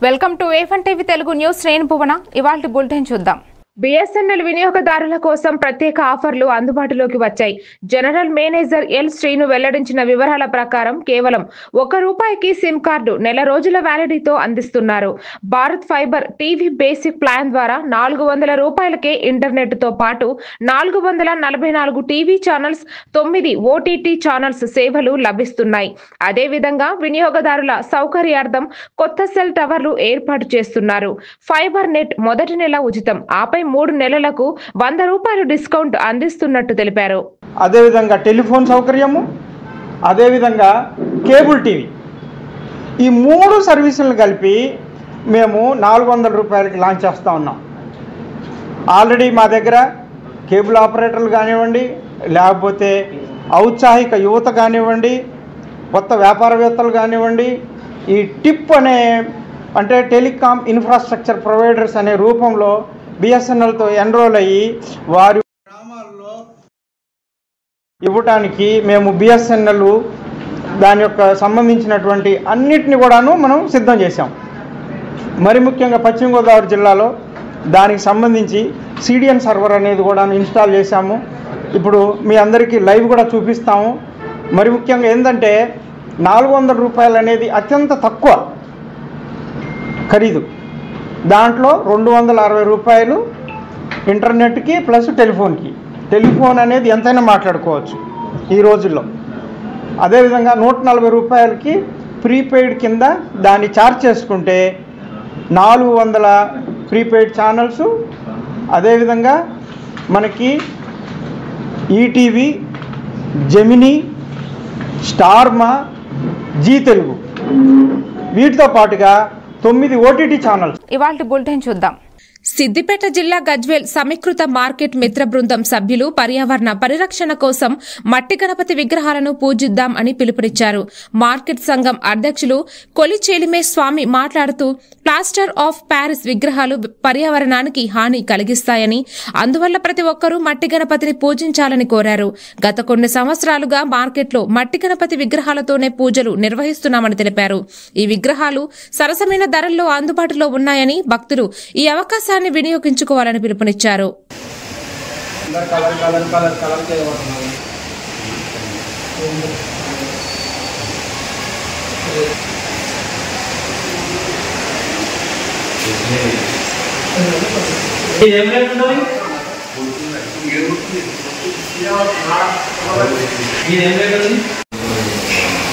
Welcome to A1 TV Telugu news. నేను భువన. ఇవాల్టి bulletin చూద్దాం. BSNL వినియోగదారుల కోసం ప్రత్యేక ఆఫర్లు అందుబాటులోకి వచ్చాయి. జనరల్ మేనేజర్ ఎల్ శ్రీను వెల్లడించిన వివరాల ప్రకారం కేవలం ₹1 సిమ్ కార్డు నెల రోజుల వ్యాలిడిటీతో అందిస్తున్నారు. Bharat fibre TV basic plan ద్వారా ₹400కే ఇంటర్నెట్ తో పాటు 444 టీవీ ఛానల్స్, 9 OTT ఛానల్స్ సేవలు లభిస్తున్నాయి. అదేవిధంగా వినియోగదారుల సౌకర్యార్థం కొత్త సెల్ టవర్లు ఏర్పాటు చేస్తున్నారు. ఫైబర్ నెట్ మొదటి నెల ఉచితం, ఆపై 3 నెలలకు ₹100 డిస్కౌంట్ అందిస్తున్నట్టు తెలిపారు. అదేవిధంగా టెలిఫోన్ సౌకర్యము, అదేవిధంగా కేబుల్ టీవీ, ఈ 3 సర్వీసులను కలిపి మేము ₹400కి లాంచ్ చేస్తూ ఉన్నాం. ఆల్రెడీ మా దగ్గర కేబుల్ ఆపరేటర్లు కానివ్వండి, లేకపోతే ఔత్సాహిక యువత కానివ్వండి, కొత్త వ్యాపారవేత్తలు కానివ్వండి, ఈ టిప్ అంటే టెలికాం ఇన్ఫ్రాస్ట్రక్చర్ ప్రొవైడర్స్ అనే రూపంలో BSNLతో ఎన్రోల్ అయ్యి వారి గ్రామాల్లో ఇవ్వటానికి మేము BSNL దాని యొక్క సంబంధించినటువంటి అన్నిటిని కూడాను మనం సిద్ధం చేశాం. మరి ముఖ్యంగా పశ్చిమ గోదావరి జిల్లాలో దానికి సంబంధించి CDN సర్వర్ అనేది కూడా ఇన్స్టాల్ చేశాము. ఇప్పుడు మీ అందరికీ లైవ్ కూడా చూపిస్తాము. మరి ముఖ్యంగా ఏంటంటే ₹400 అనేది అత్యంత తక్కువ ఖరీదు. దాంట్లో ₹260 ఇంటర్నెట్కి ప్లస్ టెలిఫోన్కి. టెలిఫోన్ అనేది ఎంతైనా మాట్లాడుకోవచ్చు ఈ రోజుల్లో. అదేవిధంగా ₹140కి ప్రీపెయిడ్ కింద దాన్ని ఛార్జ్ చేసుకుంటే 400 ప్రీపెయిడ్ ఛానల్స్, అదేవిధంగా మనకి ETV, Gemini, Star Maa, Zee Telugu, వీటితో పాటుగా 9 OTT ఛానల్స్. ఇవాల్టి బులెటిన్ చూద్దాం. సిద్దిపేట జిల్లా గజ్వేల్ సమీకృత మార్కెట్ మిత్ర బృందం సభ్యులు పర్యావరణ పరిరక్షణ కోసం మట్టి గణపతి విగ్రహాలను పూజిద్దాం అని పిలుపునిచ్చారు. మార్కెట్ సంఘం అధ్యక్షులు కొలిచేలిమే స్వామి మాట్లాడుతూ ప్లాస్టర్ ఆఫ్ ప్యారిస్ విగ్రహాలు పర్యావరణానికి హాని కలిగిస్తాయని, అందువల్ల ప్రతి ఒక్కరూ మట్టి గణపతిని పూజించాలని కోరారు. గత కొన్ని సంవత్సరాలుగా మార్కెట్లో మట్టి గణపతి విగ్రహాలతోనే పూజలు నిర్వహిస్తున్నామని తెలిపారు. ఈ విగ్రహాలు సరసమైన ధరల్లో అందుబాటులో ఉన్నాయని భక్తులు ఈ అవకాశాన్ని వినియోగించుకోవాలని పిలుపునిచ్చారు.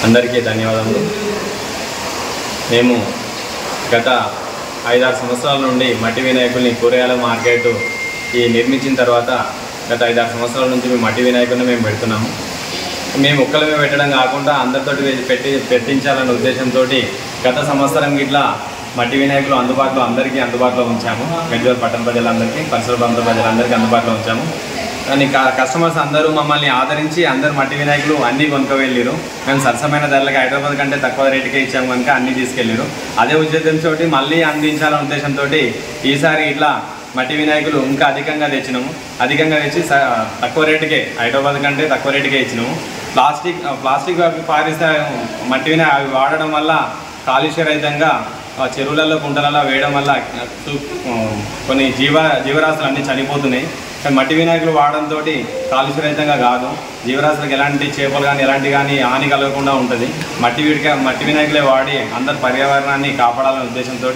అందరికీ ధన్యవాదములు. మేము గత 5-6 సంవత్సరాల నుండి మట్టి వినాయకుల్ని కూరగాయల మార్కెట్ నిర్మించిన తర్వాత గత 5-6 సంవత్సరాల నుంచి మేము మట్టి వినాయకుల్ని మేము పెడుతున్నాము. మేము ఒక్కలమే పెట్టడం కాకుండా అందరితోటి పెట్టించాలనే ఉద్దేశంతో గత సంవత్సరం ఇట్లా మట్టి వినాయకులు అందరికీ అందుబాటులో ఉంచాము. గజ్వేల్ పట్టణ ప్రజలందరికీ, పరిసర ప్రాంత ప్రజలందరికీ అందుబాటులో ఉంచాము. కానీ కస్టమర్స్ అందరూ మమ్మల్ని ఆదరించి అందరు మట్టి వినాయకులు అన్నీ కొనుక్కు. మేము సరసమైన ధరలకి హైదరాబాద్ కంటే తక్కువ రేటుకే ఇచ్చాము కనుక అన్నీ తీసుకెళ్ళారు. అదే ఉద్దేశంతో మళ్ళీ అందించాలనే ఉద్దేశంతో ఈసారి ఇట్లా మట్టి వినాయకులు ఇంకా అధికంగా తెచ్చి తక్కువ రేటుకే, హైదరాబాద్ కంటే తక్కువ రేటుకే ఇచ్చినాము. ప్లాస్టిక్ పారిస్తే మట్టి వినాయకులు అవి వాడడం వల్ల కాలుష్యరహితంగా చెరువులలో, కుంటలలో వేయడం వల్ల కొన్ని జీవరాశులు అన్నీ చనిపోతున్నాయి. కానీ మట్టి వినాయకులు వాడడంతో కాలుష్యరహితంగా కాదు, జీవరాశులకు ఎలాంటి చేపలు కానీ ఎలాంటి హాని కలగకుండా ఉంటుంది. మట్టి వినాయకులే వాడి అందరు పర్యావరణాన్ని కాపాడాలనే ఉద్దేశంతో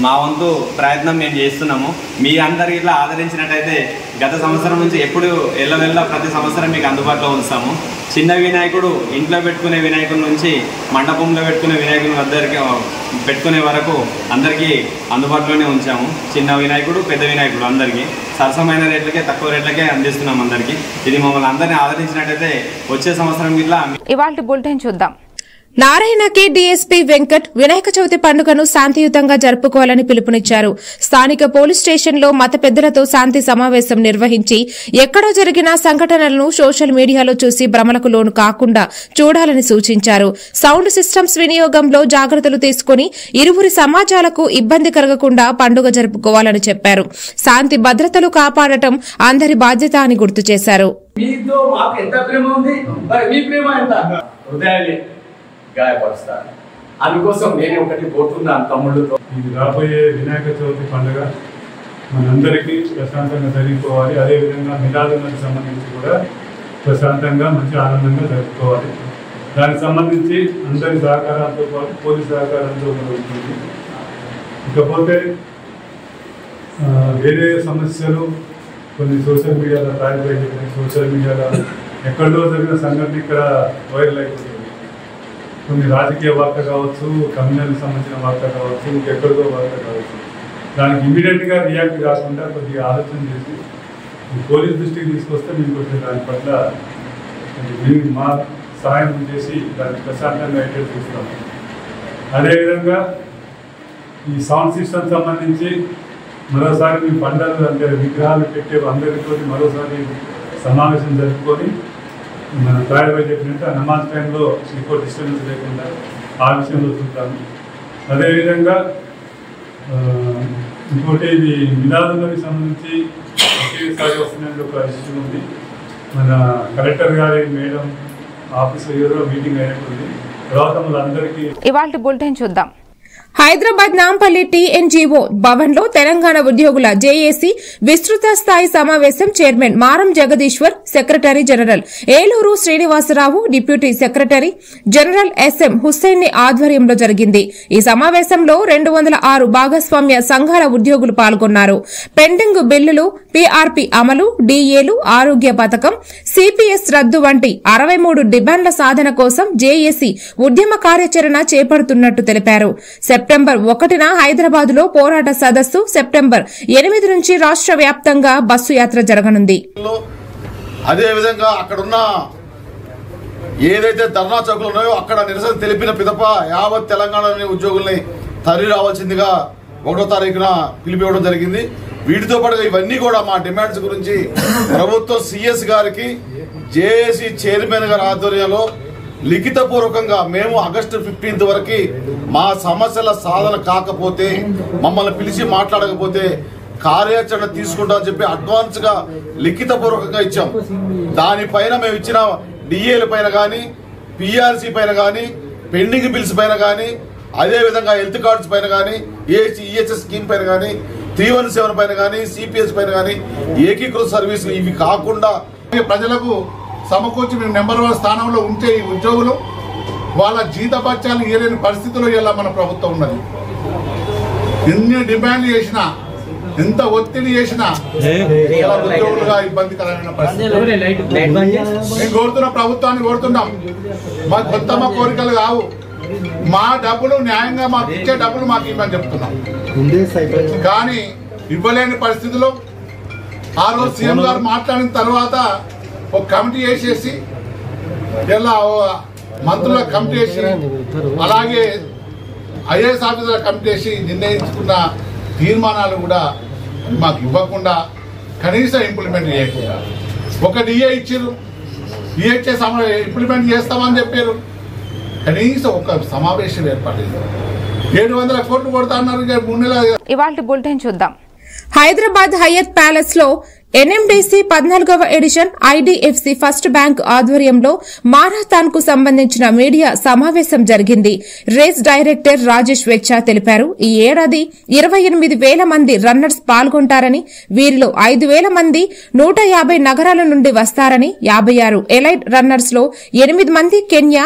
మా వంతు ప్రయత్నం మేము చేస్తున్నాము. మీ అందరు ఇట్లా ఆదరించినట్టయితే గత సంవత్సరం నుంచి ఎప్పుడు ఎల్లవెల్ల ప్రతి సంవత్సరం మీకు అందుబాటులో ఉంచుతాము. చిన్న వినాయకుడు ఇంట్లో పెట్టుకునే వినాయకుడి నుంచి మండపంలో పెట్టుకునే వినాయకుని వద్దరికి పెట్టుకునే వరకు అందరికీ అందుబాటులోనే ఉంచాము. చిన్న వినాయకుడు, పెద్ద వినాయకుడు అందరికీ సరసమైన రేట్లకే, తక్కువ రేట్లకే అందిస్తున్నాం అందరికీ. ఇది మమ్మల్ని అందరినీ ఆదరించినట్టయితే వచ్చే సంవత్సరం ఇట్లా. ఇవాల్టి బులెటిన్ చూద్దాం. నారాయణకి డీఎస్పీ వెంకట్ వినాయక చవితి పండుగను శాంతియుతంగా జరుపుకోవాలని పిలుపునిచ్చారు. స్థానిక పోలీస్ స్టేషన్లో మత పెద్దలతో శాంతి సమావేశం నిర్వహించి ఎక్కడో జరిగిన సంఘటనలను సోషల్ మీడియాలో చూసి భ్రమలకు లోను కాకుండా చూడాలని సూచించారు. సౌండ్ సిస్టమ్స్ వినియోగంలో జాగ్రత్తలు తీసుకుని ఇరువురి సమాజాలకు ఇబ్బంది కలగకుండా పండుగ జరుపుకోవాలని చెప్పారు. శాంతి భద్రతలు కాపాడటం అందరి బాధ్యత అని గుర్తు చేశారు. గాయపరుస్తారు. అందుకోసం నేను ఒకటి పోతున్నాను తమ్ముళ్ళతో. ఇది రాబోయే వినాయక చవితి పండుగ మనందరికీ ప్రశాంతంగా జరిగిపోవాలి. అదేవిధంగా మిలాదులకు సంబంధించి కూడా ప్రశాంతంగా మంచి ఆనందంగా జరుపుకోవాలి. దానికి సంబంధించి అందరి సహకారాలతో పాటు పోలీస్ సహకారంతో జరుగుతుంది. ఇకపోతే వేరే సమస్యలు కొన్ని సోషల్ మీడియాలో రాయబడి సోషల్ మీడియాలో ఎక్కడో జరిగిన సంఘటన ఇక్కడ వైరల్ అయిపోతుంది. కొన్ని రాజకీయ వార్త కావచ్చు, కమ్యూనల్కి సంబంధించిన వార్త కావచ్చు, ఎక్కడికో వార్త కావచ్చు. దానికి ఇమీడియట్గా రియాక్ట్ కాకుండా కొద్దిగా ఆలోచన చేసి పోలీస్ దృష్టికి తీసుకొస్తే మేము కొంచెం దాని పట్ల మీరు మా సహాయం చేసి దాన్ని ప్రశాంతంగా అయితే చూస్తాము. అదేవిధంగా ఈ సౌండ్ సిస్టమ్ సంబంధించి మరోసారి మీ పండుగలు అంటే విగ్రహాలు పెట్టే అందరితో మరోసారి సమావేశం జరుపుకొని మన ప్రాయపై చెప్పినట్టు ఆ నమాజ్ టైంలో ఎక్కువ డిస్టర్బెన్స్ లేకుండా ఆ విషయంలో చూద్దాము. అదేవిధంగా ఇంకోటి ఇది మిలాదులకు సంబంధించి ఒకేసారి వస్తున్నట్టు ఒక ఇష్యూ ఉంది. మన కలెక్టర్ గారి మేడం ఆఫీస్ మీటింగ్ అయినట్టుంది. తర్వాత మనందరికీ ఇవాల్టి బులెటిన్ చూద్దాం. హైదరాబాద్ నాంపల్లి టీఎన్జీఓ భవన్ లో తెలంగాణ ఉద్యోగుల జేఏసీ విస్తృత స్థాయి సమావేశం chairman Maram Jagadeeshwar, secretary general Eluru Srinivasarao, deputy secretary general SM Hussain ఆధ్వర్యంలో జరిగింది. ఈ సమావేశంలో 206 భాగస్వామ్య సంఘాల ఉద్యోగులు పాల్గొన్నారు. పెండింగ్ బిల్లులు, పీఆర్పీ అమలు, డీఏలు, ఆరోగ్య పథకం, సిపిఎస్ రద్దు వంటి 63 డిమాండ్ల సాధన కోసం జేఏసీ ఉద్యమ కార్యాచరణ చేపడుతున్నట్టు తెలిపారు. సెప్టెంబర్ 1న హైదరాబాద్ లో పోరాట సదస్సు, సెప్టెంబర్ 8 నుంచి రాష్ట్ర వ్యాప్తంగా బస్సు యాత్ర జరగనుంది. అదేవిధంగా అక్కడున్న ఏదైతే ధర్నా చౌకులు ఉన్నాయో అక్కడ నిరసన తెలిపిన పిదప యావత్ తెలంగాణలోని ఉద్యోగుల్ని తరలి రావాల్సిందిగా 1వ తారీఖున పిలిపివ్వడం జరిగింది. వీటితో పాటు ఇవన్నీ కూడా మా డిమాండ్స్ గురించి ప్రభుత్వం సిఎస్ గారికి జేఏసీ చైర్మన్ గారి ఆధ్వర్యంలో లిఖితపూర్వకంగా మేము ఆగస్టు 15 వరకు మా సమస్యల సాధన కాకపోతే, మమ్మల్ని పిలిచి మాట్లాడకపోతే కార్యాచరణ తీసుకుంటామని చెప్పి అడ్వాన్స్ గా లిఖితపూర్వకంగా ఇచ్చాం. దానిపైన మేము ఇచ్చిన డిఏల పైన కానీ, పిఆర్సీ పైన కానీ, పెండింగ్ బిల్స్ పైన కానీ, అదేవిధంగా హెల్త్ కార్డ్స్ పైన కానీ, ఈహెచ్ఎస్ స్కీమ్ పైన కానీ, 317 పైన కానీ, సిపిఎస్ పైన కానీ, ఏకీకృత సర్వీసులు ఇవి కాకుండా ప్రజలకు సమకూర్చి మేము నెంబర్ 1 స్థానంలో ఉంటే ఈ ఉద్యోగులు వాళ్ళ జీతభత్యాలు ఇవ్వలేని పరిస్థితిలో ఇలా మన ప్రభుత్వం ఉన్నది. ఎన్ని డిమాండ్లు చేసినా, ఎంత ఒత్తిడి చేసినా ఉద్యోగులుగా ఇబ్బందికరమైన పరిస్థితి. మేము కోరుతున్న ప్రభుత్వాన్ని కోరుతున్నాం, మా కొత్తమ్మ కోరికలు కావు, మా డబ్బులు న్యాయంగా మాకు ఇచ్చే డబ్బులు మాకు ఇవ్వని చెప్తున్నాం. కానీ ఇవ్వలేని పరిస్థితిలో ఆ రోజు సీఎం గారు మాట్లాడిన తర్వాత ఒక కమిటీ వేసేసి, ఇలా మంత్రుల కమిటీ వేసి, అలాగే ఐఏఎస్ ఆఫీసర్ల కమిటీ వేసి నిర్ణయించుకున్న తీర్మానాలు కూడా మాకు ఇవ్వకుండా, కనీసం ఇంప్లిమెంట్ చేయకుండా, ఒక డిఏ ఇచ్చారు, డిఏ ఇంప్లిమెంట్ చేస్తామని చెప్పారు, కనీసం ఒక సమావేశం ఏర్పడలేదు. 700 కోట్లు కొడతా అన్నారు. 3 నెలలు. ఇవాల్టి బులెటిన్ చూద్దాం. హైదరాబాద్ హయత్ ప్యాలెస్ లో ఎన్ఎండిసి 14వ ఎడిషన్ ఐడిఎఫ్సి ఫస్ట్ బ్యాంక్ ఆధ్వర్యంలో మారథాన్ కు సంబంధించిన మీడియా సమావేశం జరిగింది. రేస్ డైరెక్టర్ రాజేష్ వెచ్చా తెలిపారు, ఈ ఏడాది 28,000 మంది రన్నర్స్ పాల్గొంటారని, వీరిలో 5,000 మంది 150 నగరాల నుండి వస్తారని, 56 ఎలైట్ రన్నర్స్ లో 8 మంది కెన్యా,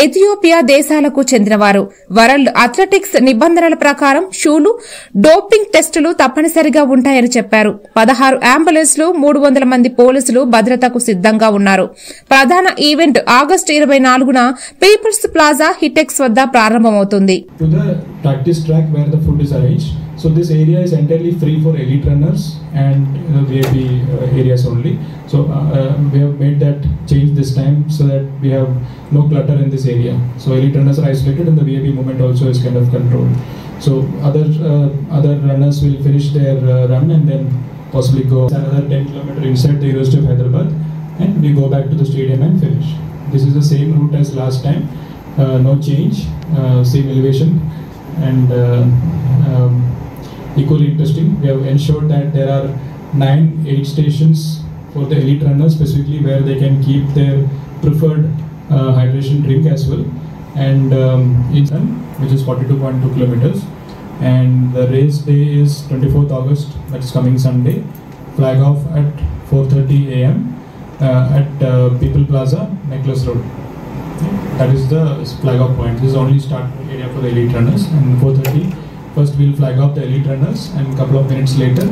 ఎథియోపియా దేశాలకు చెందినవారు. వరల్డ్ అథ్లెటిక్స్ నిబంధనల ప్రకారం షూలు, డోపింగ్ టెస్టులు తప్పనిసరిగా ఉంటాయని చెప్పారు. 16 అంబులెన్స్లు, 300 మంది పోలీసులు భద్రతకు సిద్దంగా ఉన్నారు. ప్రధాన ఈవెంట్ ఆగస్టు 24న పీపుల్స్ ప్లాజా హిటెక్స్ వద్ద ప్రారంభమవుతుంది. So this area is entirely free for elite runners and VIP areas only. So we have made that change this time so that we have no clutter in this area. So elite runners are isolated and the VIP movement also is kind of controlled. So other runners will finish their run and then possibly go another 10 km inside the University of Hyderabad and we go back to the stadium and finish. This is the same route as last time, no change, same elevation and equally interesting. We have ensured that there are 9 aid stations for the elite runners, specifically where they can keep their preferred hydration drink as well. and which is 42.2 kilometers. And the race day is 24th August, that's coming Sunday. Flag off at 4:30 a.m. At People Plaza, Necklace Road. That is the flag off point. This is only start area for the elite runners. And 4:30, first we'll flag off the elite runners, and a couple of minutes later,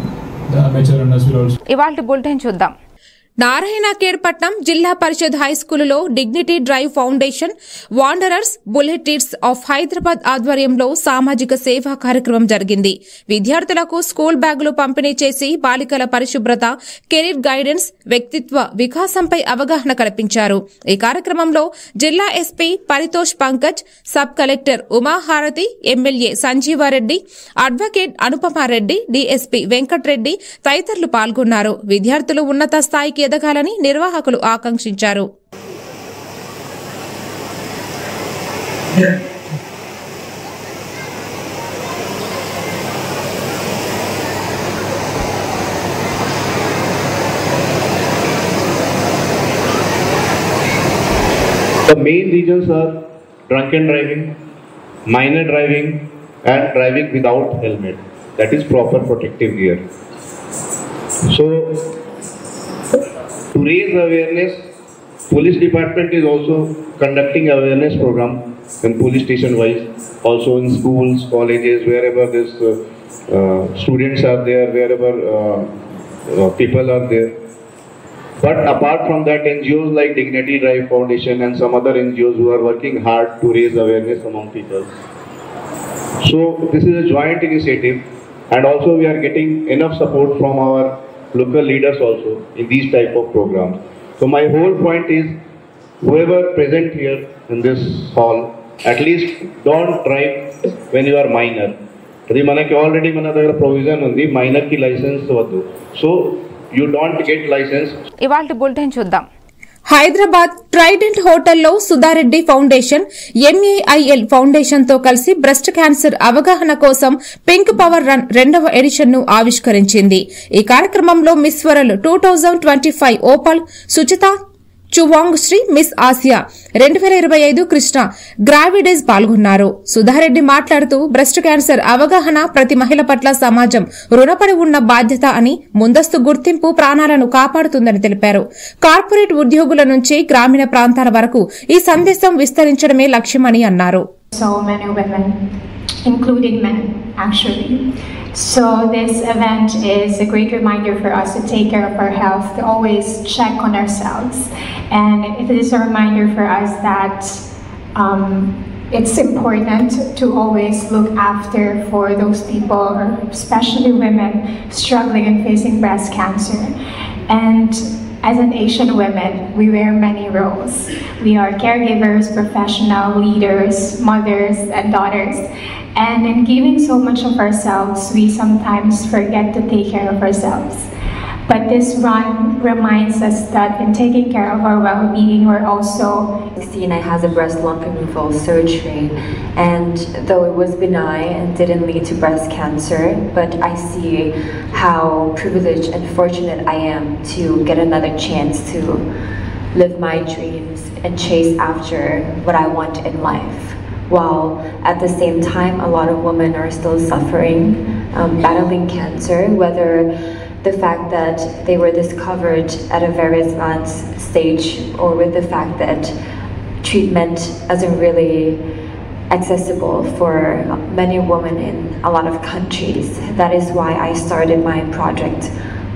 the amateur runners will also. ఇవాల్టి bulletin చూద్దాం. నారాయణఖేడ్ పట్నం Zilla Parishad high స్కూలులో dignity drive foundation, wanderers bulletins of Hyderabad ఆధ్వర్యంలో సామాజిక సేవా కార్యక్రమం జరిగింది. విద్యార్థులకు స్కూల్ బ్యాగులు పంపిణీ చేసి బాలికల పరిశుభ్రత, కెరీర్ గైడెన్స్, వ్యక్తిత్వ వికాసంపై అవగాహన కల్పించారు. ఈ కార్యక్రమంలో జిల్లా SP Paritosh Pankaj, sub collector Umaharathi, MLA Sanjeeva Reddy, advocate Anupama Reddy, DSP Venkat Reddy తదితరులు పాల్గొన్నారు. విద్యార్థులు ఉన్నత స్థాయికి ఎదగాలని నిర్వాహకులు ఆకాంక్షించారు. The main reasons are drunken driving, minor driving, and driving without helmet. That is proper protective gear. So, to raise awareness, police department is also conducting awareness program in police station wise, also in schools, colleges, wherever this students are there, wherever people are there. But apart from that, NGOs like Dignity Drive Foundation and some other NGOs who are working hard to raise awareness among people. So this is a joint initiative, and also we are getting enough support from our local leaders also in these type of programs. So my whole point is, whoever present here in this hall, at least don't drive when you are minor. Adi manaki already mana dagara provision undi minor ki license vaddu. So you don't get license. ఇవాల్టి bulletin చూద్దాం. Hyderabad Trident హోటల్లో Sudha Reddy foundation, M A I L foundation తో కలిసి breast cancer అవగాహన కోసం pink power run 2వ edition ను ఆవిష్కరించింది. ఈ కార్యక్రమంలో Miss World 2025 Opal Suchata Chuangsri, Miss Asia 2025 Krishnah Gravidez పాల్గొన్నారు. సుధారెడ్డి మాట్లాడుతూ బ్రెస్ట్ క్యాన్సర్ అవగాహన ప్రతి మహిళ పట్ల సమాజం రుణపడి ఉన్న బాధ్యత అని, ముందస్తు గుర్తింపు ప్రాణాలను కాపాడుతుందని తెలిపారు. కార్పొరేట్ ఉద్యోగుల నుంచి గ్రామీణ ప్రాంతాల వరకు ఈ సందేశం విస్తరించడమే లక్ష్యమని అన్నారు. Including men, actually. So this event is a great reminder for us to take care of our health, to always check on ourselves. And it is a reminder for us that it's important to always look after for those people, especially women struggling and facing breast cancer. And as an Asian women, we wear many roles. We are caregivers, professional leaders, mothers and daughters. And in giving so much of ourselves, we sometimes forget to take care of ourselves. But this run reminds us that in taking care of our well-being, we're also... Christina has a breast lump removal surgery, and though it was benign and didn't lead to breast cancer, but I see how privileged and fortunate I am to get another chance to live my dreams and chase after what I want in life. While at the same time, a lot of women are still suffering, battling cancer, whether the fact that they were discovered at a very advanced stage, or with the fact that treatment isn't really accessible for many women in a lot of countries. That is why I started my project,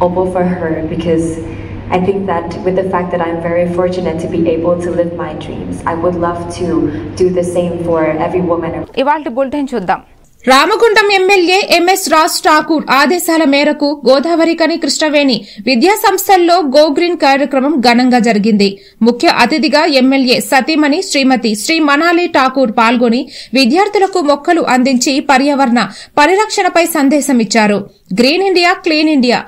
Opal for Her, because I think that with the fact that I'm very fortunate to be able to live my dreams, I would love to do the same for every woman. ఇవాల్టి bulletin చూద్దాం. Ramagundam MLA MS Raj Thakur ఆదేశాల మేరకు గోదావరికని కృష్ణవేణి విద్యా సంస్థల్లో go green కార్యక్రమం ఘనంగా జరిగింది. ముఖ్య అతిథిగా ఎమ్మెల్యే సతీమణి శ్రీమతి శ్రీ మనాలి ఠాకూర్ పాల్గొని విద్యార్థులకు మొక్కలు అందించి పర్యావరణ పరిరక్షణపై సందేశమిచ్చారు. గ్రీన్ ఇండియా, క్లీన్ ఇండియా,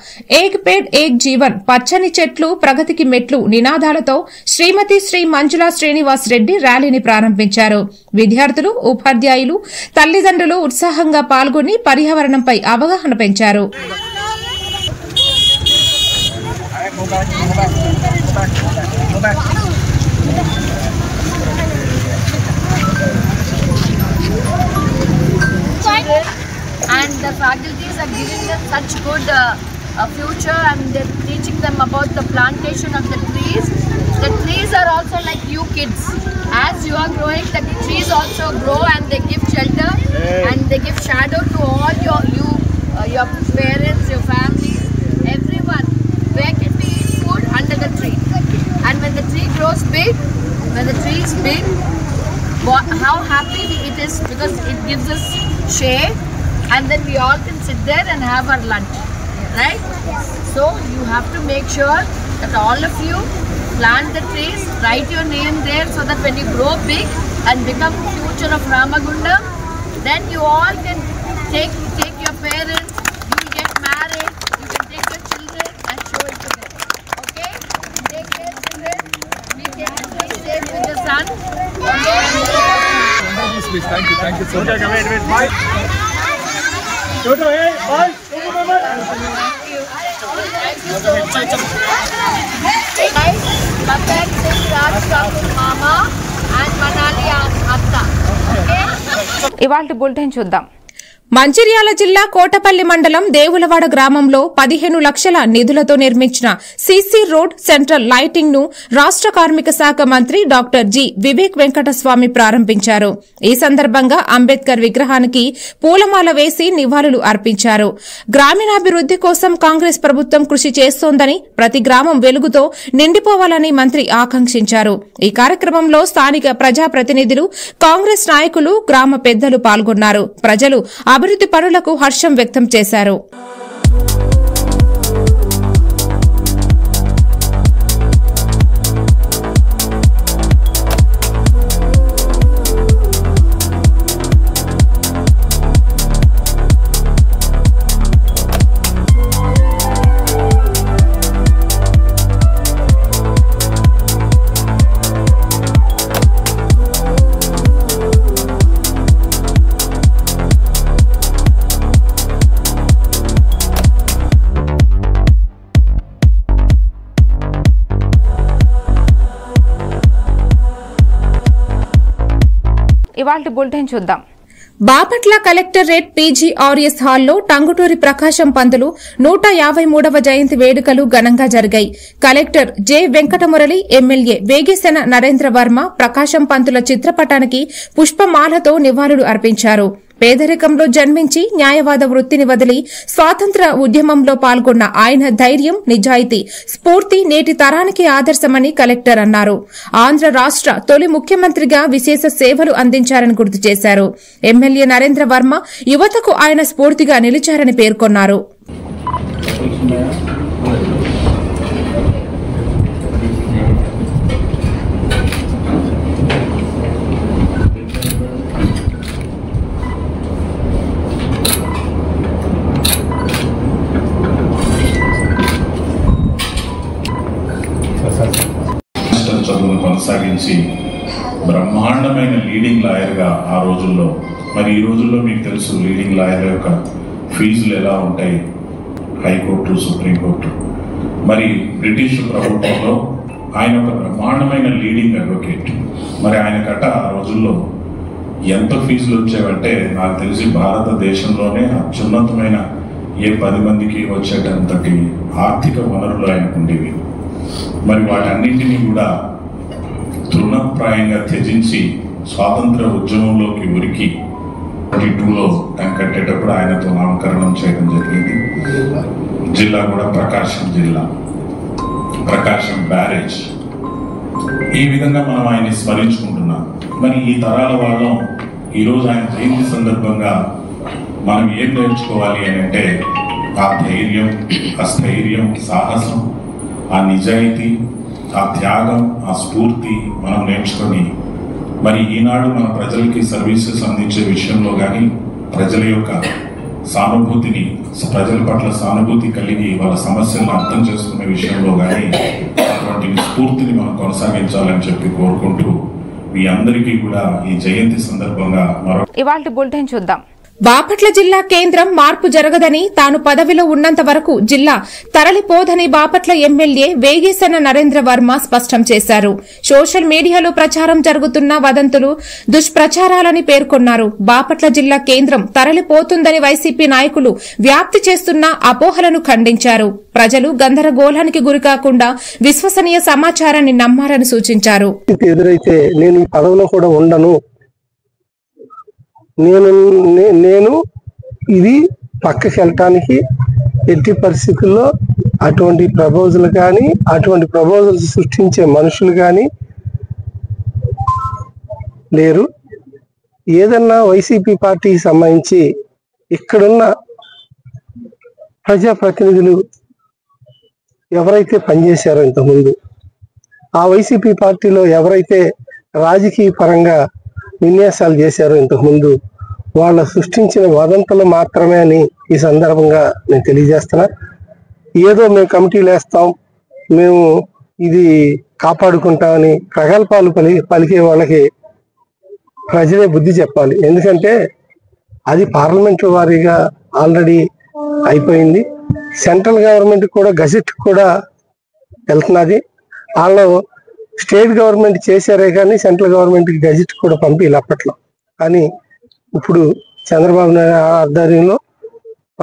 ఏక్ పేడ్ ఏక్ జీవన్, పచ్చని చెట్లు ప్రగతికి మెట్లు నినాదాలతో శ్రీమతి శ్రీ మంజులా శ్రీనివాస్ రెడ్డి ర్యాలీని ప్రారంభించారు. విద్యార్థులు, ఉపాధ్యాయులు, తల్లిదండ్రులు ఉత్సాహంగా పాల్గొని పర్యావరణంపై అవగాహన పెంచారు. children, and the faculties are giving them such good future, and they're teaching them about the plantation of the trees. The trees are also like you kids. As you are growing, the trees also grow and they give shelter and they give shadow to all your parents, your families, everyone. Where can we eat food? Under the tree. And when the tree grows big, when the tree is big, how happy it is, because it gives us shade, and then we all can sit there and have our lunch, right? So you have to make sure that all of you plant the trees, write your name there, so that when you grow big and become future of Ramagundam, then you all can take your parents, you will get married, you can take your children and show it to them. Okay? Take care, children. Be safe with the sun. Please, thank you so much. Bye. Toto, hey, bye. Bapak Singh Raj Kapoor Mama and Manali Atta. Okay? ఇవాల్టి bulletin చూద్దాం. మంచిర్యాల జిల్లా కోటపల్లి మండలం దేవులవాడ గ్రామంలో 15 లక్షల నిధులతో నిర్మించిన CC road central lighting ను రాష్ట కార్మిక శాఖ మంత్రి డాక్టర్ జి వివేక్ వెంకటస్వామి ప్రారంభించారు. ఈ సందర్భంగా అంబేద్కర్ విగ్రహానికి పూలమాల వేసి నివాళులు అర్పించారు. గ్రామీణాభివృద్ది కోసం కాంగ్రెస్ ప్రభుత్వం కృషి చేస్తోందని, ప్రతి గ్రామం వెలుగుతో నిండిపోవాలని మంత్రి ఆకాంక్షించారు. ఈ కార్యక్రమంలో స్థానిక ప్రజాప్రతినిధులు, కాంగ్రెస్ నాయకులు, గ్రామ పెద్దలు పాల్గొన్నారు. ప్రజలు అభివృద్ది పనులకు హర్షం వ్యక్తం చేశారు. ఇవాల్టి బులెటిన్ చూద్దాం. బాపట్ల కలెక్టరేట్ పీజీఆర్ఎస్ హాల్లో టంగుటూరి ప్రకాశం పంతులు 153వ జయంతి వేడుకలు ఘనంగా జరిగాయి. Collector J Venkata Murali, MLA Vegesana Narendra Varma Prakasam Pantula చిత్రపటానికి పుష్పమాలతో నివాళులు అర్పించారు. పేదరికంలో జన్మించి న్యాయవాద వృత్తిని వదిలి స్వాతంత్ర ఉద్యమంలో పాల్గొన్న ఆయన ధైర్యం, నిజాయితీ, స్ఫూర్తి నేటి తరానికి ఆదర్శమని కలెక్టర్ అన్నారు. ఆంధ్ర రాష్ట తొలి ముఖ్యమంత్రిగా విశేష సేవలు అందించారని గుర్తు చేశారు. ఎమ్మెల్యే నరేంద్ర వర్మ యువతకు ఆయన స్ఫూర్తిగా నిలిచారని పేర్కొన్నారు. చదువును కొనసాగించి బ్రహ్మాండమైన లీడింగ్ లాయర్గా ఆ రోజుల్లో, మరి ఈ రోజుల్లో మీకు తెలుసు లీడింగ్ లాయర్ యొక్క ఫీజులు ఎలా ఉంటాయి, హైకోర్టు, సుప్రీంకోర్టు. మరి బ్రిటిష్ ప్రభుత్వంలో ఆయన ఒక బ్రహ్మాండమైన లీడింగ్ అడ్వకేట్. మరి ఆయన గట్ట ఆ రోజుల్లో ఎంత ఫీజులు వచ్చేవంటే నాకు తెలిసి భారతదేశంలోనే అత్యున్నతమైన 10 మందికి వచ్చేటంతటి ఆర్థిక వనరులు ఆయనకు ఉండేవి. మరి వాటన్నింటినీ కూడా తృణప్రాయంగా త్యజించి స్వాతంత్ర ఉద్యమంలోకి ఉరికి 22లో ఆయన కట్టేటప్పుడు ఆయనతో నామకరణం చేయడం జరిగింది. జిల్లా కూడా ప్రకాశం జిల్లా, ప్రకాశం బ్యారేజ్. ఈ విధంగా మనం ఆయన్ని స్మరించుకుంటున్నాం. మరి ఈ తరాల వాళ్ళం ఈరోజు ఆయన జయంతి సందర్భంగా మనం ఏం నేర్చుకోవాలి అని అంటే ఆ ధైర్యం, ఆ స్థైర్యం, సాహసం, ఆ నిజాయితీ, ఆ త్యాగం, ఆ స్ఫూర్తి మనం నేర్చుకొని మరి ఈనాడు మన ప్రజలకి సర్వీసెస్ అందించే విషయంలో కానీ, ప్రజల యొక్క సానుభూతిని, ప్రజల పట్ల సానుభూతి కలిగి వాళ్ళ సమస్యలను అర్థం చేసుకునే విషయంలో కానీ అటువంటి స్ఫూర్తిని మనం కొనసాగించాలని చెప్పి కోరుకుంటూ మీ అందరికీ కూడా ఈ జయంతి సందర్భంగా ఇవాల్టి బులెటిన్ చూద్దాం. బాపట్ల జిల్లా కేంద్రం మార్పు జరగదని తాను పదవిలో ఉన్నంత వరకు జిల్లా తరలిపోదని బాపట్ల ఎమ్మెల్యే వేగేశన్న నరేంద్ర వర్మ స్పష్టం చేశారు. సోషల్ మీడియాలో ప్రచారం జరుగుతున్న వదంతులు దుష్ప్రచారాలని పేర్కొన్నారు. బాపట్ల జిల్లా కేంద్రం తరలిపోతుందని వైసీపీ నాయకులు వ్యాప్తి చేస్తున్న అపోహలను ఖండించారు. ప్రజలు గందరగోళానికి గురికాకుండా విశ్వసనీయ సమాచారాన్ని నమ్మాలని సూచించారు. ఎదురైతే నేను ఈ పదవిలో కూడా ఉండను, నేను ఇది పక్కకి వెళ్ళటానికి ఎట్టి పరిస్థితుల్లో అటువంటి ప్రపోజల్ కానీ అటువంటి ప్రపోజల్స్ సృష్టించే మనుషులు కానీ లేరు. ఏదన్నా వైసీపీ పార్టీకి సంబంధించి ఇక్కడున్న ప్రజాప్రతినిధులు ఎవరైతే పనిచేశారో ఇంతకుముందు, ఆ వైసీపీ పార్టీలో ఎవరైతే రాజకీయ పరంగా విన్యాసాలు చేశారో ఇంతకుముందు, వాళ్ళ సృష్టించిన వదంతులు మాత్రమే అని ఈ సందర్భంగా నేను తెలియజేస్తున్నా. ఏదో మేము కమిటీలు వేస్తాం, మేము ఇది కాపాడుకుంటామని ప్రగల్భాలు పలికే వాళ్ళకి ప్రజలే బుద్ధి చెప్పాలి. ఎందుకంటే అది పార్లమెంటు వారీగా ఆల్రెడీ అయిపోయింది. సెంట్రల్ గవర్నమెంట్ కూడా గజెట్ కూడా వెళ్తున్నది. వాళ్ళు స్టేట్ గవర్నమెంట్ చేశారే కానీ సెంట్రల్ గవర్నమెంట్కి గజెట్ కూడా పంపిలే అప్పట్లో. కానీ ఇప్పుడు చంద్రబాబు నాయుడు ఆధ్వర్యంలో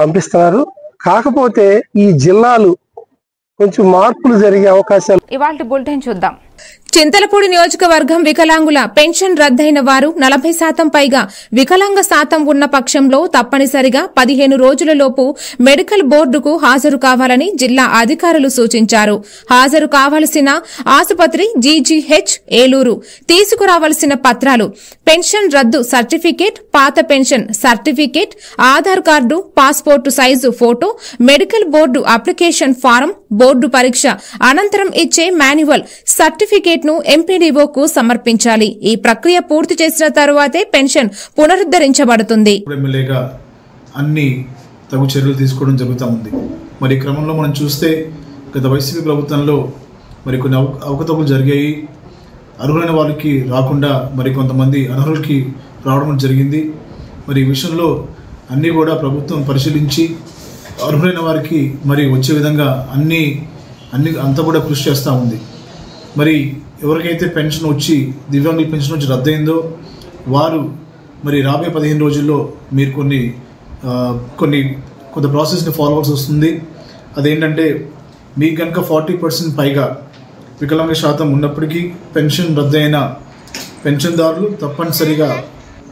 పంపిస్తున్నారు. కాకపోతే ఈ జిల్లాలు కొంచెం మార్పులు జరిగే అవకాశాలు. ఇవాల్టి బులెటిన్ చూద్దాం. చింతలపూడి నియోజకవర్గం వికలాంగుల పెన్షన్ రద్దయిన వారు 40% పైగా వికలాంగ శాతం ఉన్న పక్షంలో తప్పనిసరిగా 15 రోజులలోపు మెడికల్ బోర్డుకు హాజరు కావాలని జిల్లా అధికారులు సూచించారు. హాజరు కావాల్సిన ఆసుపత్రి జీజీహెచ్ ఏలూరు. తీసుకురావాల్సిన పత్రాలు: పెన్షన్ రద్దు సర్టిఫికేట్, పాత pension certificate, Aadhaar card, passport size photo, medical board application form, board పరీక్ష అనంతరం ఇచ్చే మాన్యువల్ సర్టిఫికేట్ ను ఎంపీడీఓకు సమర్పించాలి. ఈ ప్రక్రియ పూర్తి చేసిన తరువాతే పెన్షన్ పునరుద్ధరించబడుతుంది. ఎమ్మెల్యేగా అన్ని తగు చర్యలు తీసుకోవడం జరుగుతూ ఉంది. మరి క్రమంలో మనం చూస్తే గత వైసీపీ ప్రభుత్వంలో మరి కొన్ని అవకతవకలు జరిగాయి. అర్హులైన వాళ్ళకి రాకుండా మరి కొంతమంది అనర్హులకి రావడం జరిగింది. మరి ఈ విషయంలో అన్నీ కూడా ప్రభుత్వం పరిశీలించి అర్హులైన వారికి మరి వచ్చే విధంగా అంతా కూడా కృషి చేస్తూ ఉంది. మరి ఎవరికైతే పెన్షన్ వచ్చి దివ్యాంగుల పెన్షన్ వచ్చి రద్దయిందో వారు మరి రాబోయే 15 రోజుల్లో మీరు కొంత ప్రాసెస్ని ఫాలో అవ్వాల్సి వస్తుంది. అదేంటంటే మీకు కనుక 40% పైగా వికలాంగ శాతం ఉన్నప్పటికీ పెన్షన్ రద్దయిన పెన్షన్దారులు తప్పనిసరిగా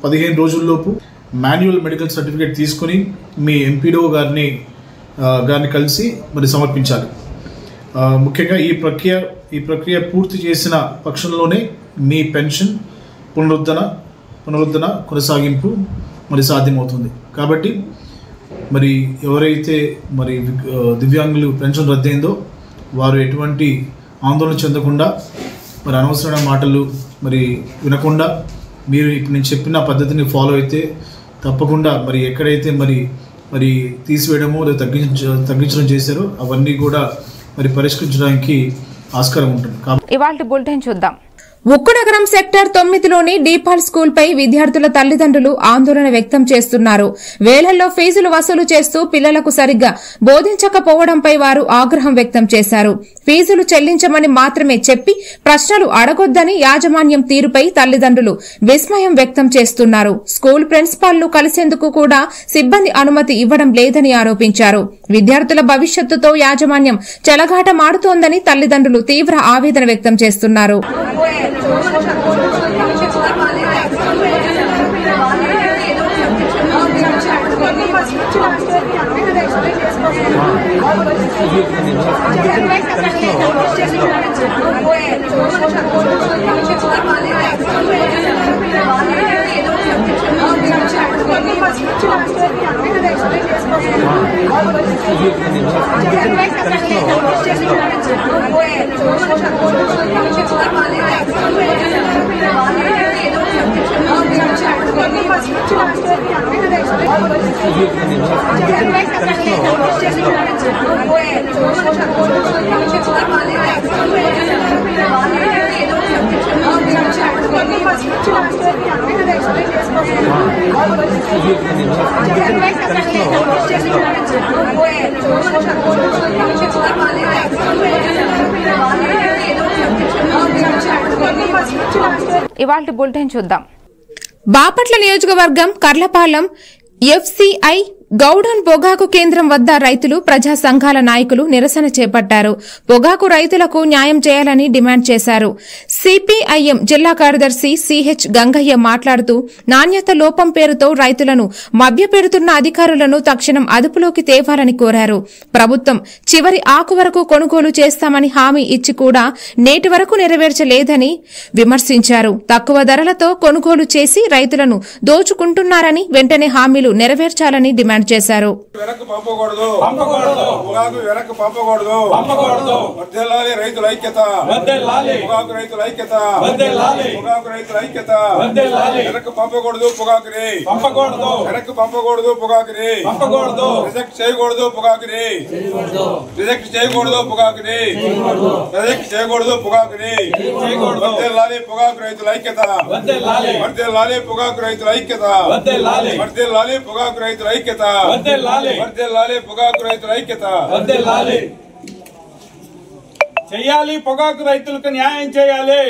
15 రోజుల్లోపు మాన్యువల్ మెడికల్ సర్టిఫికేట్ తీసుకొని మీ ఎంపీడీఓ గారిని కలిసి మరి సమర్పించాలి. ముఖ్యంగా ఈ ప్రక్రియ పూర్తి చేసిన పక్షంలోనే మీ పెన్షన్ పునరుద్ధరణ కొనసాగింపు మరి సాధ్యమవుతుంది. కాబట్టి మరి ఎవరైతే మరి దివ్యాంగులు పెన్షన్ రద్దయిందో వారు ఎటువంటి ఆందోళన చెందకుండా మరి అనవసరమైన మాటలు మరి వినకుండా మీరు ఇప్పుడు నేను చెప్పిన పద్ధతిని ఫాలో అయితే తప్పకుండా మరి ఎక్కడైతే మరి తీసివేయడమో లేదా తగ్గించడం చేశారో అవన్నీ కూడా మరి పరిష్కరించడానికి ఆస్కారం ఉంటుంది. ఇవాల్టి బులెటిన్ చూద్దాం. ఉక్కునగరం సెక్టర్ 9లోని డీపాల్ స్కూల్ పై విద్యార్థుల తల్లిదండ్రులు ఆందోళన వ్యక్తం చేస్తున్నారు. వేలల్లో ఫీజులు వసూలు చేస్తూ పిల్లలకు సరిగ్గా బోధించకపోవడంపై వారు ఆగ్రహం వ్యక్తం చేశారు. ఫీజులు చెల్లించమని మాత్రమే చెప్పి ప్రశ్నలు అడగొద్దని యాజమాన్యం తీరుపై తల్లిదండ్రులు విస్మయం వ్యక్తం చేస్తున్నారు. స్కూల్ ప్రిన్సిపాల్ ను కలిసేందుకు కూడా సిబ్బంది అనుమతి ఇవ్వడం లేదని ఆరోపించారు. విద్యార్థుల భవిష్యత్తుతో యాజమాన్యం చెలగాటమాడుతోందని తల్లిదండ్రులు తీవ్ర ఆవేదన వ్యక్తం చేస్తున్నారు. ఇవాల్టి బులెటిన్ చూద్దాం. బాపట్ల నియోజకవర్గం కర్లపాలెం FCI గౌడన్ పొగాకు కేంద్రం వద్ద రైతులు ప్రజా సంఘాల నాయకులు నిరసన చేపట్టారు. పొగాకు రైతులకు న్యాయం చేయాలని డిమాండ్ చేశారు. CPIM జిల్లా కార్యదర్శి CH గంగయ్య మాట్లాడుతూ నాణ్యత లోపం పేరుతో రైతులను మభ్యపెడుతున్న అధికారులను తక్షణం అదుపులోకి తేవాలని కోరారు. ప్రభుత్వం చివరి ఆకు వరకు కొనుగోలు చేస్తామని హామీ ఇచ్చి కూడా నేటి వరకు నెరవేర్చలేదని విమర్శించారు. తక్కువ ధరలతో కొనుగోలు చేసి రైతులను దోచుకుంటున్నారని వెంటనే హామీలు నెరవేర్చాలని డిమాండ్ చేశారు. రైతుల ఐక్యత వెనక్కి పంపకూడదు, పొగాకుని వెనక్కి పంపకూడదు, పొగాకుని రిజెక్ట్ చేయకూడదు, పొగాకుని రిజెక్ట్ చేయకూడదు, పొగాకుని రిజెక్ట్ చేయకూడదు, పొగాకుని వర్ధిల్లాలి పొగాకు రైతుల ఐక్యత, వర్ధిల్లాలి పొగాకు రైతుల ఐక్యత, వర్ధిల్లాలి పొగాకు రైతుల ఐక్యత, వర్ధిల్లాలి పొగాకు రైతుల ఐక్యత. చేయాలి పొగాకు రైతులకు న్యాయం చేయాలి,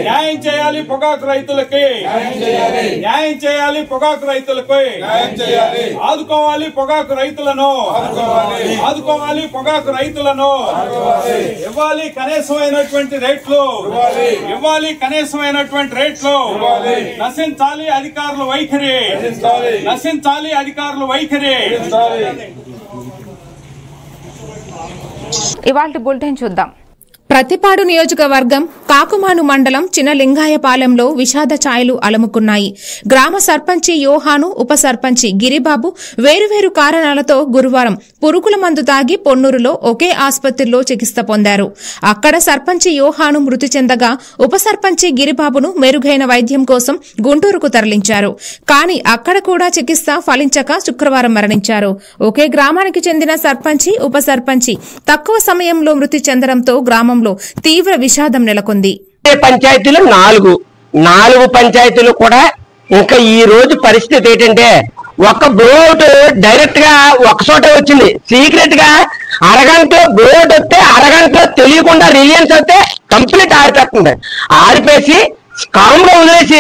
న్యాయం చేయాలి పొగాకు రైతులకి, న్యాయం చేయాలి పొగాకు రైతులకి, ఆదుకోవాలి పొగాకు రైతులను, ఆదుకోవాలి పొగాకు రైతులను, ఇవ్వాలి కనీసమైనటువంటి రేట్లు, ఇవ్వాలి కనీసమైనటువంటి రేట్లు, నశించాలి అధికారుల వైఖరి, నశించాలి అధికారుల వైఖరి. ఇవాల్టి బులెటిన్ చూద్దాం. ప్రతిపాడు నియోజకవర్గం కాకుమాను మండలం చిన్నలింగాయపాలెంలో విషాద ఛాయలు అలముకున్నాయి. గ్రామ సర్పంచి యోహాను, ఉప సర్పంచి గిరిబాబు వేరువేరు కారణాలతో గురువారం పురుగుల మందు తాగి పొన్నూరులో ఒకే ఆసుపత్రిలో చికిత్స పొందారు. అక్కడ సర్పంచి యోహాను మృతి చెందగా ఉప సర్పంచి గిరిబాబును మెరుగైన వైద్యం కోసం గుంటూరుకు తరలించారు. కానీ అక్కడ కూడా చికిత్స ఫలించక శుక్రవారం మరణించారు. ఒకే గ్రామానికి చెందిన సర్పంచి, ఉప సర్పంచి తక్కువ సమయంలో మృతి చెందడంతో గ్రామం తీవ్ర విషాదం నెలకొంది. పంచాయతీలు నాలుగు పంచాయతీలు కూడా ఇంకా ఈ రోజు పరిస్థితి ఏంటంటే ఒక బ్రోడ్ డైరెక్ట్ గా ఒక చోటే వచ్చింది. సీక్రెట్ గా అరగంట బ్రోడ్ వస్తే అరగంటలో తెలియకుండా రిలయన్స్ వస్తే కంప్లీట్ ఆరిపోతుంది. ఆరిపేసి కామ్గా వదిలేసి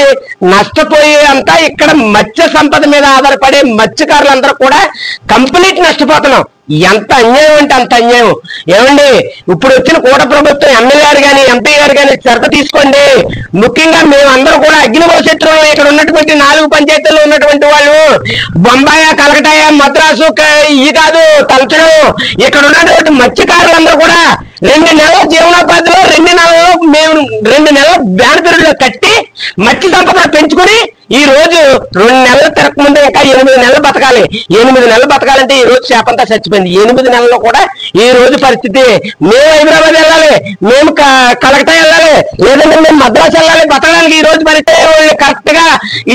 నష్టపోయే అంతా ఇక్కడ మత్స్య సంపద మీద ఆధారపడే మత్స్యకారులందరూ కూడా కంప్లీట్ నష్టపోతున్నాం. ఎంత అన్యాయం అంటే అంత అన్యాయం. ఏమండి, ఇప్పుడు వచ్చిన కూట ప్రభుత్వం ఎమ్మెల్యే గారు కానీ ఎంపీ గారు కానీ శ్రద్ధ తీసుకోండి. ముఖ్యంగా మేమందరూ కూడా అగ్ని భవిష్యత్తులో ఇక్కడ ఉన్నటువంటి 4 పంచాయతీల్లో ఉన్నటువంటి వాళ్ళు బొంబాయి, కలకటాయ, మద్రాసు ఇవి కాదు తలచడం. ఇక్కడ ఉన్నటువంటి మత్స్యకారులందరూ కూడా 2 నెలల జీవనోపాధిలో 2 నెలలు మేము 2 నెలల బ్యాన్ పీరియడ్ కట్టి మత్స్య సంపద పెంచుకుని ఈ రోజు 2 నెలలు తిరగకముందు ఇంకా 8 నెలలు బతకాలి. 8 నెలలు బతకాలంటే ఈ రోజు చేపంతా చచ్చిపోయింది. 8 నెలల్లో కూడా ఈ రోజు పరిస్థితి మేము హైదరాబాద్ వెళ్ళాలి, మేము కలకటా వెళ్ళాలి, లేదంటే మేము మద్రాసు వెళ్ళాలి బతకడానికి. ఈ రోజు పరిస్థితి కరెక్ట్ గా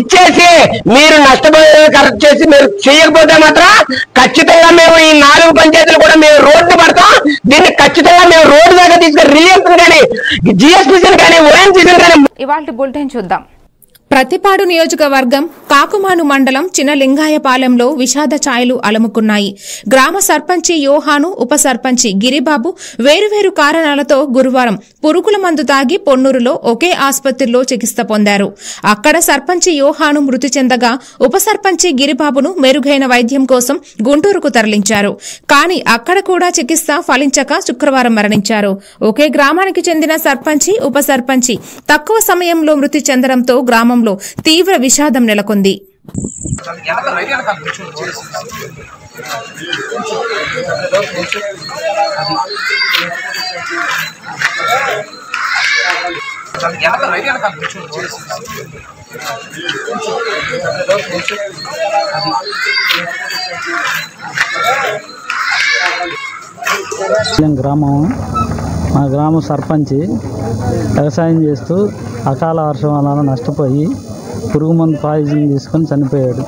ఇచ్చేసి మీరు నష్టపోయే కరెక్ట్ చేసి మీరు చేయకపోతే మాత్రం ఖచ్చితంగా మేము ఈ 4 పంచాయతీలు కూడా మేము రోడ్డు పడతాం. దీన్ని ఖచ్చితంగా మేము రోడ్డు దాకా తీసుకుని రిలయన్స్ కానీ, GSPC కానీ, ONGC కానీ. ఇవాల్టి బులెటిన్ చూద్దాం. ప్రతిపాడు నియోజకవర్గం కాకుమాను మండలం చిన్నలింగాయపాలెంలో విషాద ఛాయలు అలముకున్నాయి. గ్రామ సర్పంచి యోహాను, ఉప సర్పంచి గిరిబాబు వేరువేరు కారణాలతో గురువారం పురుగుల మందు తాగి పొన్నూరులో ఒకే ఆసుపత్రిలో చికిత్స పొందారు. అక్కడ సర్పంచి యోహాను మృతి చెందగా ఉప సర్పంచి గిరిబాబును మెరుగైన వైద్యం కోసం గుంటూరుకు తరలించారు. కానీ అక్కడ కూడా చికిత్స ఫలించక శుక్రవారం మరణించారు. ఒకే గ్రామానికి చెందిన సర్పంచి, ఉప సర్పంచి తక్కువ సమయంలో మృతి చెందడంతో గ్రామంలో తీవ్ర విషాదం నెలకొంది. గ్రామం, మా గ్రామ సర్పంచి వ్యవసాయం చేస్తూ అకాల వర్షం వలన నష్టపోయి పురుగు మందు పాయిజన్ తీసుకొని చనిపోయాడు.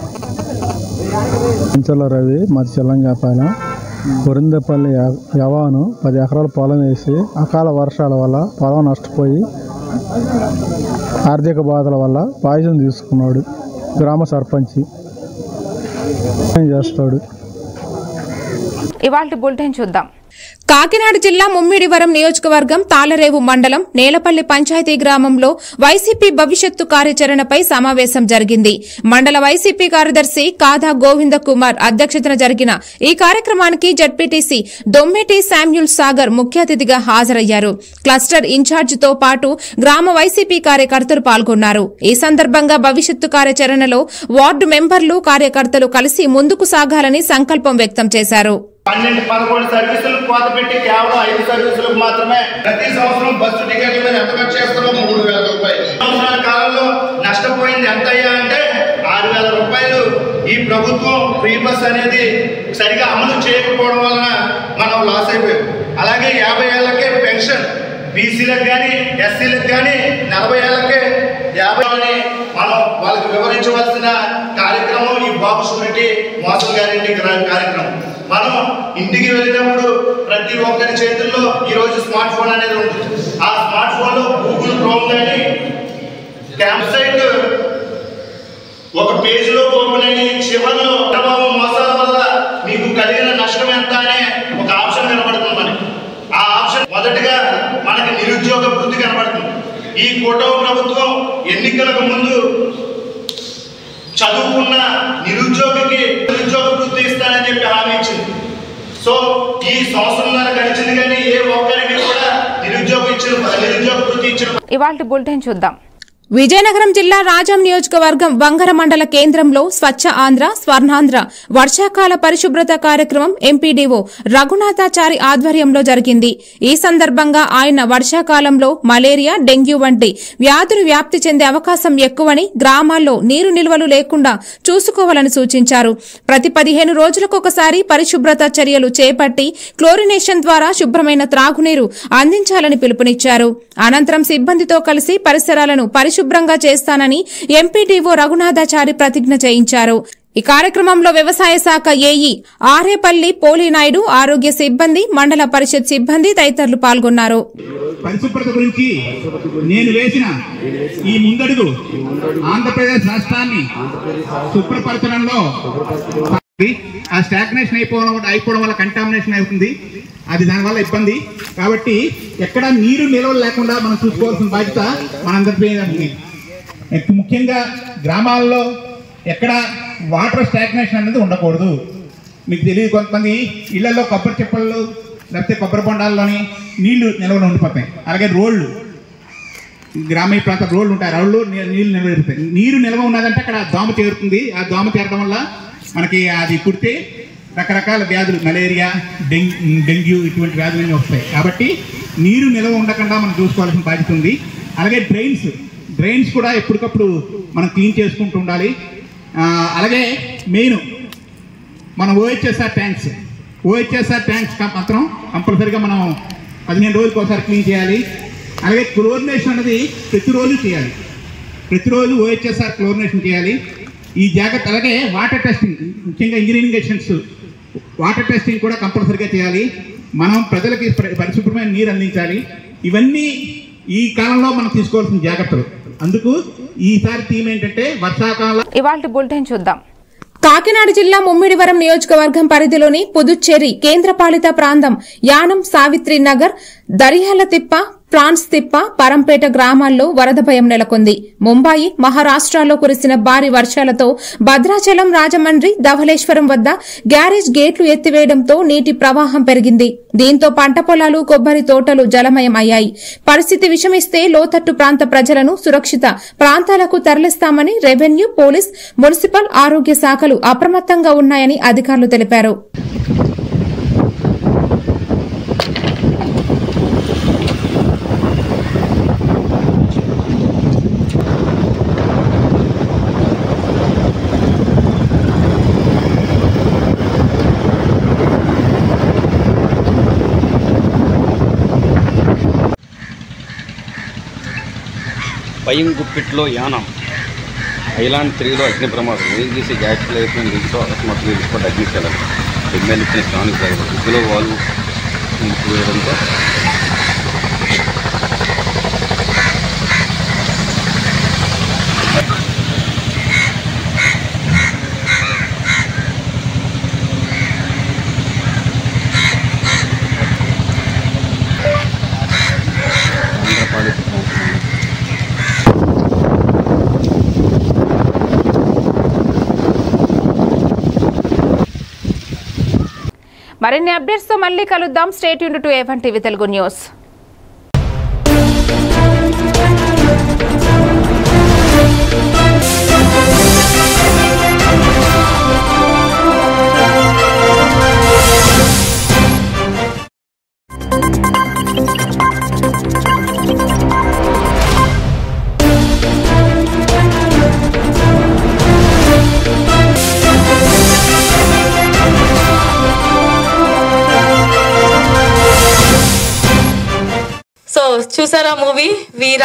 పంచల రవి మాది చిల్లంగాపాలెం. వరిందపల్లి యవాను 10 ఎకరాల పొలం వేసి అకాల వర్షాల వల్ల పొలం నష్టపోయి ఆర్థిక బాధల వల్ల పాయిజన్ తీసుకున్నాడు. గ్రామ సర్పంచి చేస్తాడు. ఇవాల్టి బులెటిన్ చూద్దాం. కాకినాడ జిల్లా ముమ్మిడివరం నియోజకవర్గం తాళరేవు మండలం నేలపల్లి పంచాయతీ గ్రామంలో వైసీపీ భవిష్యత్తు కార్యాచరణపై సమావేశం జరిగింది. మండల వైసీపీ కార్యదర్శి కాదా గోవింద కుమార్ అధ్యక్షతన జరిగిన ఈ కార్యక్రమానికి జడ్పీటీసీ దొమ్మేటి శామ్యూల్ సాగర్ ముఖ్య అతిథిగా హాజరయ్యారు. క్లస్టర్ ఇన్ఛార్జితో పాటు గ్రామ వైసీపీ కార్యకర్తలు పాల్గొన్నారు. ఈ సందర్భంగా భవిష్యత్తు కార్యాచరణలో వార్డు మెంబర్లు కార్యకర్తలు కలిసి ముందుకు సాగాలని సంకల్పం వ్యక్తం చేశారు. 12-11 సర్వీసులు కోత పెట్టి కేవలం 5 సర్వీసులకు మాత్రమే ప్రతి సంవత్సరం బస్సు టికెట్ల మీద ఎంత ఖర్చు చేస్తారో 3,000 రూపాయలు. సంవత్సరాల కాలంలో నష్టపోయింది ఎంత అయ్యా అంటే 6,000 రూపాయలు. ఈ ప్రభుత్వం ఫ్రీ బస్ అనేది సరిగా అమలు చేయకపోవడం వలన మనం లాస్ అయిపోయాం. అలాగే 50 ఏళ్లకే పెన్షన్ బీసీలకు కానీ ఎస్సీలకు కానీ 40 ఏళ్లకే 50 అని మనం వాళ్ళకి వివరించవలసిన కార్యక్రమం ఈ బాబు షూరిటీ మోసం గ్యారెంటీ కార్యక్రమం. మనం ఇంటికి వెళ్ళినప్పుడు ప్రతి ఒక్కరి చేతుల్లో ఈరోజు స్మార్ట్ ఫోన్ అనేది ఉంటుంది. ఆ స్మార్ట్ ఫోన్లో గూగుల్ క్రోమ్ కానీ క్యాంప్ సైట్ ఒక పేజీలో ఓపెన్ అయ్యి చివరిలో ప్రభావం మోసాల వల్ల మీకు కలిగిన నష్టం ఎంత అనే ఒక ఆప్షన్ కనబడుతుంది మనకి. ఆ ఆప్షన్ మొదటగా మనకి నిరుద్యోగ వృత్తి కనబడుతుంది. ఈ కూటమి ప్రభుత్వం ఎన్నికలకు ముందు చదువుకున్న నిరుద్యోగికి నిరుద్యోగ వృత్తి ఇస్తానని చెప్పి హామీ ఇచ్చింది. సో ఈ సంవత్సరంన్నర గడిచింది కానీ ఏ ఒక్కరికి కూడా నిరుద్యోగ వృత్తి ఇచ్చిన. ఇవాల్టి బులెటిన్ చూద్దాం. విజయనగరం జిల్లా రాజం నియోజకవర్గం వంగర మండల కేంద్రంలో స్వచ్ఛ ఆంధ్ర స్వర్ణాంధ్ర వర్షాకాల పరిశుభ్రత కార్యక్రమం ఎంపీడీఓ రఘునాథాచారి ఆధ్వర్యంలో జరిగింది. ఈ సందర్భంగా ఆయన వర్షాకాలంలో మలేరియా డెంగ్యూ వంటి వ్యాధులు వ్యాప్తి చెందే అవకాశం ఎక్కువని గ్రామాల్లో నీరు నిల్వలు లేకుండా చూసుకోవాలని సూచించారు. ప్రతి 15 రోజులకొకసారి పరిశుభ్రత చర్యలు చేపట్టి క్లోరినేషన్ ద్వారా శుభ్రమైన త్రాగునీరు అందించాలని పిలుపునిచ్చారు. అనంతరం సిబ్బందితో కలిసి పరిసరాలను పరిశుభ్రంగా చేస్తానని ఎంపీడీఓ రఘునాథాచారి ప్రతిజ్ఞ చేయించారు. ఈ కార్యక్రమంలో వ్యవసాయ శాఖ ఏఈ ఆరేపల్లి పోలీనాయుడు, ఆరోగ్య సిబ్బంది, మండల పరిషత్ సిబ్బంది తదితరులు పాల్గొన్నారు. పరిశుభ్రత గురించి నేను వేసిన ఈ ముందడుగు ఆంధ్రప్రదేశ్ రాష్ట్రాన్ని శుభ్రపరచడంలో ఆ స్టాగ్నేషన్ అయిపోవడం వల్ల కంటామినేషన్ అవుతుంది. అది దానివల్ల ఇబ్బంది. కాబట్టి ఎక్కడ నీరు నిల్వలు లేకుండా మనం చూసుకోవాల్సిన బాధ్యత మనందరిపై ఉంది. ముఖ్యంగా గ్రామాల్లో ఎక్కడ వాటర్ స్టాగ్నేషన్ అనేది ఉండకూడదు. మీకు తెలియదు, కొంతమంది ఇళ్లలో కొబ్బరి చెప్పలు లేకపోతే కొబ్బరి బొండాల్లోని నీళ్లు నిల్వలు ఉండిపోతాయి. అలాగే రోడ్లు, గ్రామీణ ప్రాంత రోడ్లు ఉంటాయి, రోడ్లు నీళ్లు నిల్వ. నీరు నిల్వ ఉన్నదంటే అక్కడ దోమ చేరుతుంది. ఆ దోమ చేరడం వల్ల మనకి అది కుడితే రకరకాల వ్యాధులు, మలేరియా డెంగ్యూ ఇటువంటి వ్యాధులన్నీ వస్తాయి. కాబట్టి నీరు నిల్వ ఉండకుండా మనం చూసుకోవాల్సిన బాధ్యత ఉంది. అలాగే డ్రైన్స్ కూడా ఎప్పటికప్పుడు మనం క్లీన్ చేసుకుంటూ ఉండాలి. అలాగే మెయిన్ మన ఓహెచ్ఎస్ఆర్ ట్యాంక్స్ మాత్రం కంపల్సరీగా మనం 15 రోజులకు ఒకసారి క్లీన్ చేయాలి. అలాగే క్లోరినేషన్ అనేది ప్రతిరోజు చేయాలి. ప్రతిరోజు ఓహెచ్ఎస్ఆర్ క్లోరినేషన్ చేయాలి. ఈ జాగ్రత్త. అలాగే వాటర్ టెస్టింగ్, ముఖ్యంగా ఇంజనీరింగ్ ఎడిషన్స్ వాటర్ టెస్టింగ్ కూడా కంపల్సరీగా చేయాలి. మనం ప్రజలకి పరిశుభ్రమైన నీరు అందించాలి. ఇవన్నీ ఈ కాలంలో మనం తీసుకోవాల్సిన జాగ్రత్తలు. అందుకు ఈసారి థీమ్ ఏంటంటే వర్షాకాలం. ఇవాల్టి బులెటిన్ చూద్దాం. కాకినాడ జిల్లా ముమ్మిడివరం నియోజకవర్గం పరిధిలోని పుదుచ్చేరి కేంద్రపాలిత ప్రాంతం యానం సావిత్రి నగర్, దరియాల తిప్ప, ఫ్రాన్స్ తిప్ప, పరంపేట గ్రామాల్లో వరద భయం నెలకొంది. ముంబాయి, మహారాష్ట్రలో కురిసిన భారీ వర్షాలతో భద్రాచలం, రాజమండ్రి, ధవళేశ్వరం వద్ద గ్యారేజ్ గేట్లు ఎత్తివేయడంతో నీటి ప్రవాహం పెరిగింది. దీంతో పంట పొలాలు, కొబ్బరి తోటలు జలమయం అయ్యాయి. పరిస్థితి విషమిస్తే లోతట్టు ప్రాంత ప్రజలను సురక్షిత ప్రాంతాలకు తరలిస్తామని రెవెన్యూ, పోలీస్, మున్సిపల్, ఆరోగ్య శాఖలు అప్రమత్తంగా ఉన్నాయని అధికారులు తెలిపారు. పైం గుప్పిట్లో యానం ఐలాండ్ 3లో అగ్ని ప్రమాదం. ఏజీసీ గ్యాస్ ప్లేస్మెంట్ దీంతో అకస్మాత్తుగా విస్ఫోట అగ్నిశలం ఎమ్మెల్యే ఇచ్చిన స్థానిక ప్రజలు ఇందులో వాళ్ళు నిలిపివేయడంతో మరిన్ని అప్డేట్స్ తో మళ్ళీ కలుద్దాం. Stay tuned to A1 TV Telugu news. So చూసారా మూవీ వీర